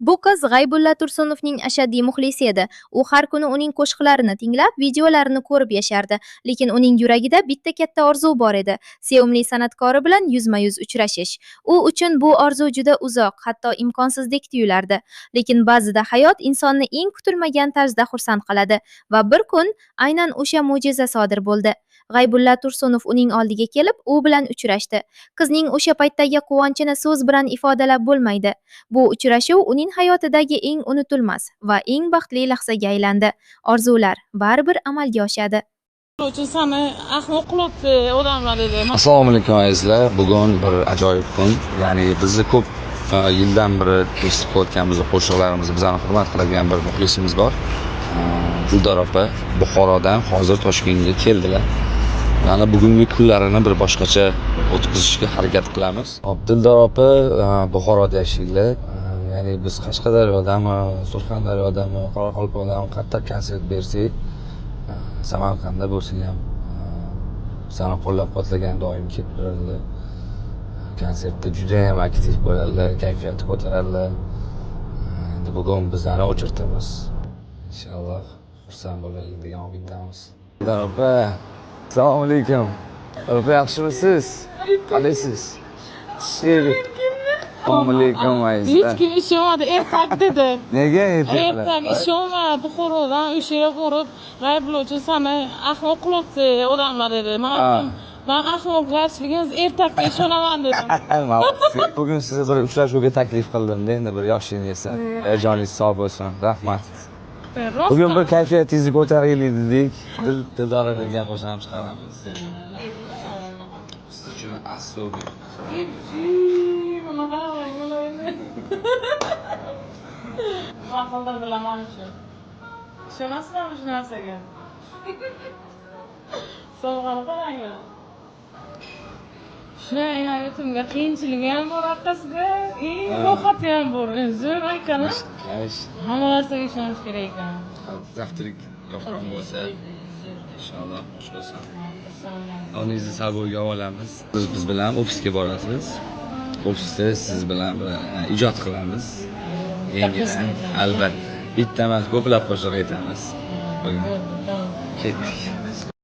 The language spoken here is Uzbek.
Bu qiz G'aybulla Tursunovning ashaddiy muxlisi edi. U har kuni uning qo'shiqlarini tinglab, videolarini ko'rib yashardi. Lekin uning yuragida bitta katta orzu bor edi: sevimli san'atkori bilan yuzma-yuz uchrashish. U uchun bu orzu juda uzoq, hatto imkonsizdek tuyulardi. Lekin ba'zida hayot insonni eng kutilmagan tarzda xursand qiladi va bir kun aynan o'sha mo'jiza sodir bo'ldi. G'aybulla Tursunov uning oldiga kelib, u bilan uchrashdi. Qizning o'sha paytdagi quvonchini so'z bilan ifodalab bo'lmaydi. Bu uchrashuv uning hayotidagi eng unutilmas va eng baxtli lahzaga aylandi. Orzular baribir amalga oshadi. Uchun seni ahmoq qilibdi odamlar dedi. Assalomu alaykum azizlar. Bugun bir ajoyib kun. Ya'ni bizni ko'p yildan beri eshitib kelayotgan bizni qo'shiqlarimizni bizani hurmat qiladigan bir muxlisimiz bor. Dildor opa Buxorodan hozir Toshkentga keldilar. Ya'ni bugungi kunlarini bir boshqacha o'tkazishga harakat qilamiz. Dildor opa Buxoroda yashaydilar. Ya'ni biz Qashqadaryodami, Surxondaryodami, Qoraqalpog'dami qayerda konsert bersak, Samarqandda bo'lsa ham seni qo'llab-quvvatlagan doim kelib turadilar. Konsertda juda ham aktiv bo'ladilar, kayfiyati ko'taradilar. Endi bugun bizlarni o'chirtamiz. Inshaalloh xursand bo'ladigan degan umidamiz. Opa, assalomu alaykum. Opa, yaxshimisiz? Qalaysiz? Assalomu alaykum azizlar. Hech kim ish olmadi, ertak dedi. Nega Ertak ish olmadi, Buxorodan o'shaga borib, G'aybulla uchun seni ahmoq qilibdi odamlar dedi. Men ahmoqlarchiligimiz ertakga ishonaman dedim. Bugun sizni bir uchrashuvga taklif qildim-da, endi bir yoshing esa. Joningiz sog' bo'lsin. Rahmat. Bugun bir kayfiyatingizni ko'taraylik dedik. Dildora degan qo'shiqni chiqaramiz. Siz uchun aslo Maqolda bilaman shu. Ishonasizmi shu narsaga? Sovg'ani qarang. Shunday hayotimga qiyinchiligi ham bor orqasida, rohati ham bor. Zo'r ekan. Hamma narsaga ishonish kerak ekan. Zavtrak yoqqan bo'lsa, inshaalloh xush bo'lsin. Oningizni saboga olamiz. Biz bilan ofisga borasiz. Ofisda siz bilan ijod qilamiz. Yangidan albatta bitta emas, ko'plab qo'shiq aytamiz. Ketdik.